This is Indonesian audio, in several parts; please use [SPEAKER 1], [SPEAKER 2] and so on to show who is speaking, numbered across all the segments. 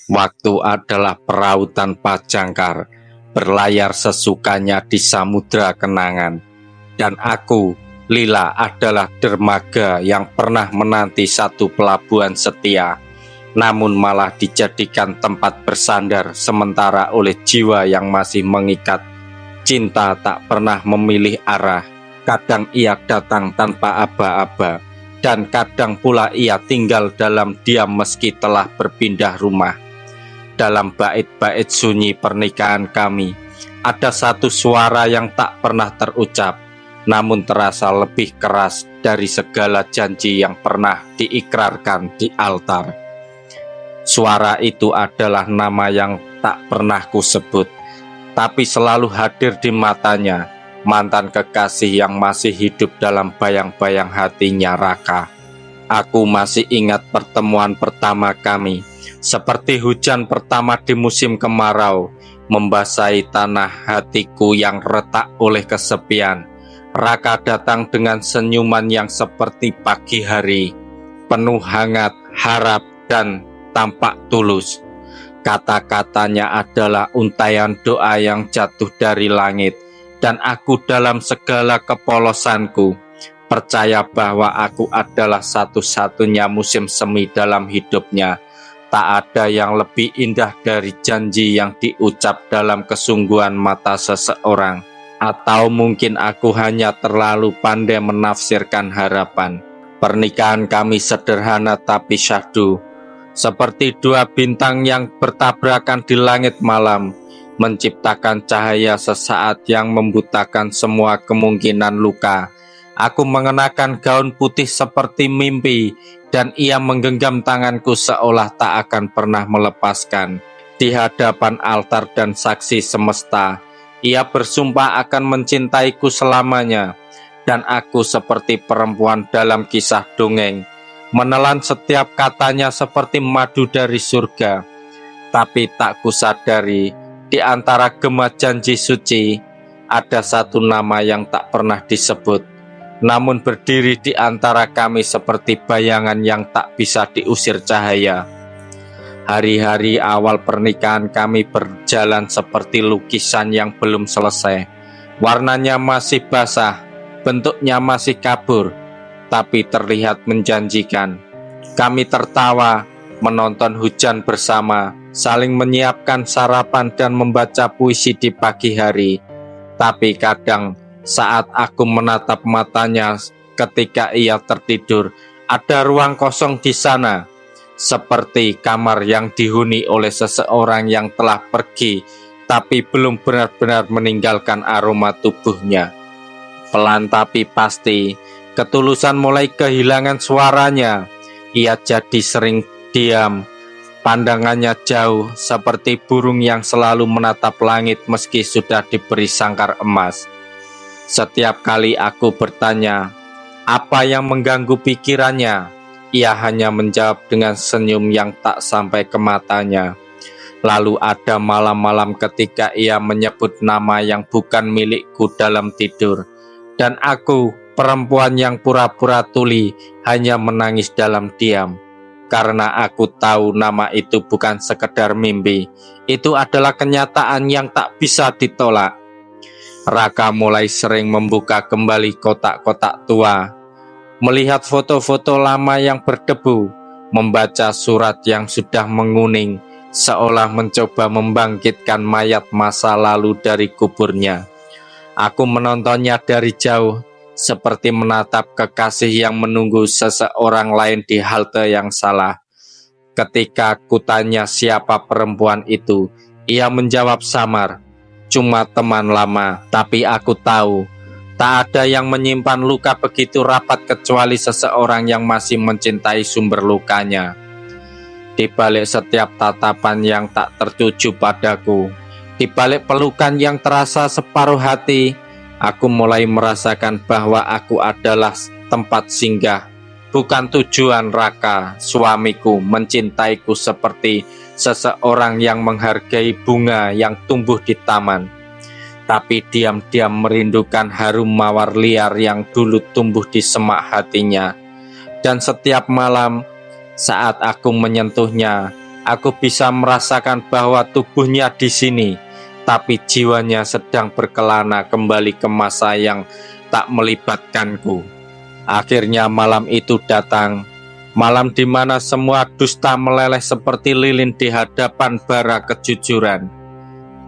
[SPEAKER 1] Waktu adalah perahu tanpa jangkar, berlayar sesukanya di samudra kenangan. Dan aku, Lila, adalah dermaga yang pernah menanti satu pelabuhan setia, namun malah dijadikan tempat bersandar sementara oleh jiwa yang masih mengikat. Cinta tak pernah memilih arah, kadang ia datang tanpa aba-aba, dan kadang pula ia tinggal dalam diam meski telah berpindah rumah. Dalam bait-bait sunyi pernikahan kami, ada satu suara yang tak pernah terucap, namun terasa lebih keras dari segala janji yang pernah diikrarkan di altar. Suara itu adalah nama yang tak pernah kusebut, tapi selalu hadir di matanya, mantan kekasih yang masih hidup dalam bayang-bayang hatinya, Raka. Aku masih ingat pertemuan pertama kami, seperti hujan pertama di musim kemarau, membasahi tanah hatiku yang retak oleh kesepian. Raka datang dengan senyuman yang seperti pagi hari, penuh hangat, harap, dan tampak tulus. Kata-katanya adalah untaian doa yang jatuh dari langit, dan aku dalam segala kepolosanku percaya bahwa aku adalah satu-satunya musim semi dalam hidupnya. Tak ada yang lebih indah dari janji yang diucap dalam kesungguhan mata seseorang. Atau mungkin aku hanya terlalu pandai menafsirkan harapan. Pernikahan kami sederhana tapi syahdu, seperti dua bintang yang bertabrakan di langit malam, menciptakan cahaya sesaat yang membutakan semua kemungkinan luka. Aku mengenakan gaun putih seperti mimpi, dan ia menggenggam tanganku seolah tak akan pernah melepaskan. Di hadapan altar dan saksi semesta, ia bersumpah akan mencintaiku selamanya, dan aku seperti perempuan dalam kisah dongeng, menelan setiap katanya seperti madu dari surga. Tapi tak kusadari, di antara gema janji suci, ada satu nama yang tak pernah disebut, namun berdiri di antara kami seperti bayangan yang tak bisa diusir cahaya. Hari-hari awal pernikahan kami berjalan seperti lukisan yang belum selesai. Warnanya masih basah, bentuknya masih kabur, tapi terlihat menjanjikan. Kami tertawa, menonton hujan bersama, saling menyiapkan sarapan dan membaca puisi di pagi hari. Tapi kadang saat aku menatap matanya ketika ia tertidur, ada ruang kosong di sana, seperti kamar yang dihuni oleh seseorang yang telah pergi tapi belum benar-benar meninggalkan aroma tubuhnya. Pelan tapi pasti, ketulusan mulai kehilangan suaranya. Ia jadi sering diam, pandangannya jauh seperti burung yang selalu menatap langit meski sudah diberi sangkar emas. Setiap kali aku bertanya, apa yang mengganggu pikirannya? Ia hanya menjawab dengan senyum yang tak sampai ke matanya. Lalu ada malam-malam ketika ia menyebut nama yang bukan milikku dalam tidur, dan aku, perempuan yang pura-pura tuli, hanya menangis dalam diam. Karena aku tahu nama itu bukan sekedar mimpi, itu adalah kenyataan yang tak bisa ditolak. Raka mulai sering membuka kembali kotak-kotak tua, melihat foto-foto lama yang berdebu, membaca surat yang sudah menguning, seolah mencoba membangkitkan mayat masa lalu dari kuburnya. Aku menontonnya dari jauh, seperti menatap kekasih yang menunggu seseorang lain di halte yang salah. Ketika kutanya siapa perempuan itu, ia menjawab samar, cuma teman lama. Tapi aku tahu, tak ada yang menyimpan luka begitu rapat kecuali seseorang yang masih mencintai sumber lukanya. Di balik setiap tatapan yang tak tertuju padaku, di balik pelukan yang terasa separuh hati, aku mulai merasakan bahwa aku adalah tempat singgah, bukan tujuan. Raka, suamiku, mencintaiku seperti seseorang yang menghargai bunga yang tumbuh di taman, tapi diam-diam merindukan harum mawar liar yang dulu tumbuh di semak hatinya. Dan setiap malam, saat aku menyentuhnya, Aku bisa merasakan bahwa tubuhnya di sini, tapi jiwanya sedang berkelana kembali ke masa yang tak melibatkanku. Akhirnya malam itu datang, malam di mana semua dusta meleleh seperti lilin di hadapan bara kejujuran.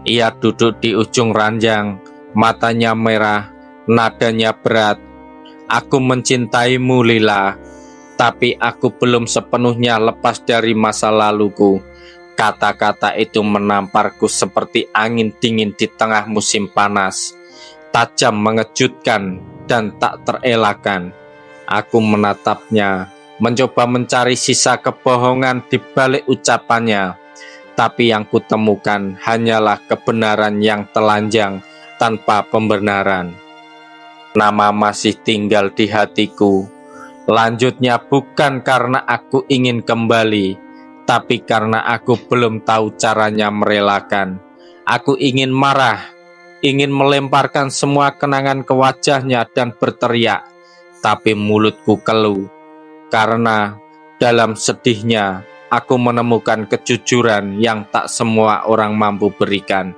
[SPEAKER 1] Ia duduk di ujung ranjang, matanya merah, nadanya berat. Aku mencintaimu, Lila, tapi aku belum sepenuhnya lepas dari masa laluku. Kata-kata itu menamparku seperti angin dingin di tengah musim panas, tajam, mengejutkan, dan tak terelakkan. Aku menatapnya, mencoba mencari sisa kebohongan di balik ucapannya, tapi yang kutemukan hanyalah kebenaran yang telanjang tanpa pembenaran. Nama masih tinggal di hatiku. Lanjutnya bukan karena aku ingin kembali, tapi karena aku belum tahu caranya merelakan. Aku ingin marah, ingin melemparkan semua kenangan ke wajahnya dan berteriak, tapi mulutku keluh. Karena dalam sedihnya, aku menemukan kejujuran yang tak semua orang mampu berikan.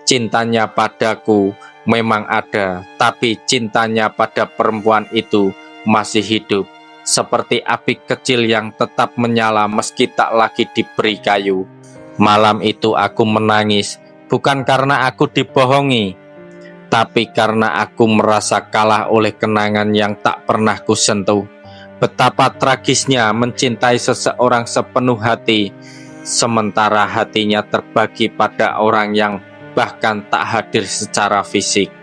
[SPEAKER 1] Cintanya padaku memang ada, tapi cintanya pada perempuan itu masih hidup, seperti api kecil yang tetap menyala meski tak lagi diberi kayu. Malam itu aku menangis, bukan karena aku dibohongi, tapi karena aku merasa kalah oleh kenangan yang tak pernah kusentuh. Betapa tragisnya mencintai seseorang sepenuh hati, sementara hatinya terbagi pada orang yang bahkan tak hadir secara fisik.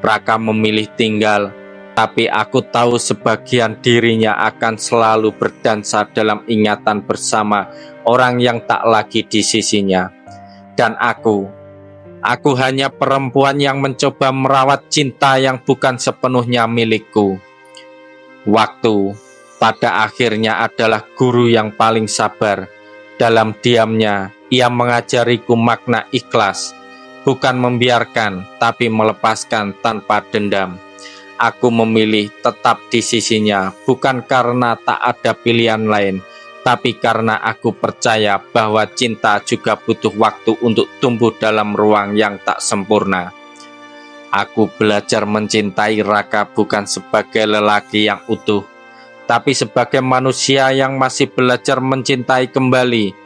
[SPEAKER 1] Raka memilih tinggal, tapi aku tahu sebagian dirinya akan selalu berdansa dalam ingatan bersama orang yang tak lagi di sisinya. Dan aku hanya perempuan yang mencoba merawat cinta yang bukan sepenuhnya milikku. Waktu pada akhirnya adalah guru yang paling sabar. Dalam diamnya, ia mengajariku makna ikhlas, bukan membiarkan, tapi melepaskan tanpa dendam. Aku memilih tetap di sisinya, bukan karena tak ada pilihan lain, tapi karena aku percaya bahwa cinta juga butuh waktu untuk tumbuh dalam ruang yang tak sempurna. Aku belajar mencintai Raka bukan sebagai lelaki yang utuh, tapi sebagai manusia yang masih belajar mencintai kembali.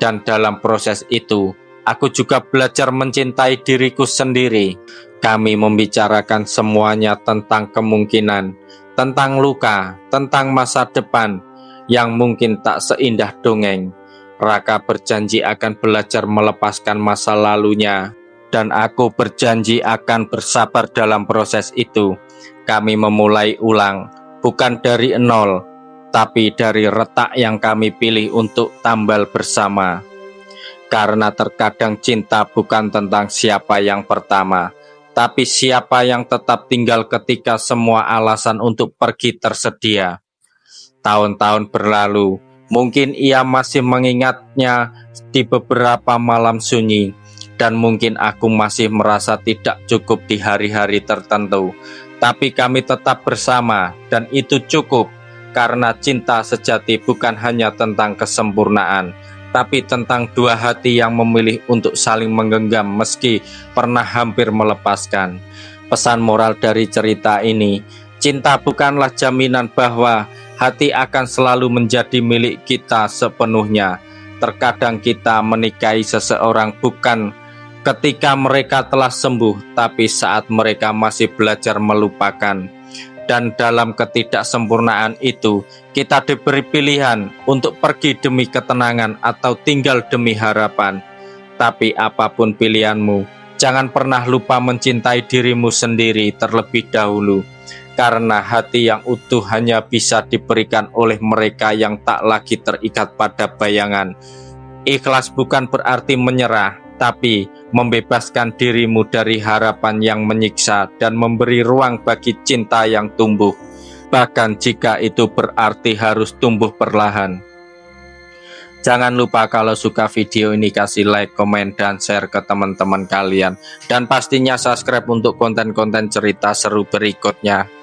[SPEAKER 1] Dan dalam proses itu, aku juga belajar mencintai diriku sendiri. Kami membicarakan semuanya tentang kemungkinan, tentang luka, tentang masa depan yang mungkin tak seindah dongeng. Raka berjanji akan belajar melepaskan masa lalunya, dan aku berjanji akan bersabar dalam proses itu. Kami memulai ulang, bukan dari nol, tapi dari retak yang kami pilih untuk tambal bersama. Karena terkadang cinta bukan tentang siapa yang pertama, tapi siapa yang tetap tinggal ketika semua alasan untuk pergi tersedia. Tahun-tahun berlalu, mungkin ia masih mengingatnya di beberapa malam sunyi, dan mungkin aku masih merasa tidak cukup di hari-hari tertentu. Tapi kami tetap bersama, dan itu cukup, karena cinta sejati bukan hanya tentang kesempurnaan, tapi tentang dua hati yang memilih untuk saling menggenggam meski pernah hampir melepaskan. Pesan moral dari cerita ini, cinta bukanlah jaminan bahwa hati akan selalu menjadi milik kita sepenuhnya. Terkadang kita menikahi seseorang bukan ketika mereka telah sembuh, tapi saat mereka masih belajar melupakan. Dan dalam ketidaksempurnaan itu, kita diberi pilihan untuk pergi demi ketenangan atau tinggal demi harapan. Tapi apapun pilihanmu, jangan pernah lupa mencintai dirimu sendiri terlebih dahulu. Karena hati yang utuh hanya bisa diberikan oleh mereka yang tak lagi terikat pada bayangan. Ikhlas bukan berarti menyerah, tapi membebaskan dirimu dari harapan yang menyiksa dan memberi ruang bagi cinta yang tumbuh, bahkan jika itu berarti harus tumbuh perlahan. Jangan lupa kalau suka video ini kasih like, komen, dan share ke teman-teman kalian. Dan pastinya subscribe untuk konten-konten cerita seru berikutnya.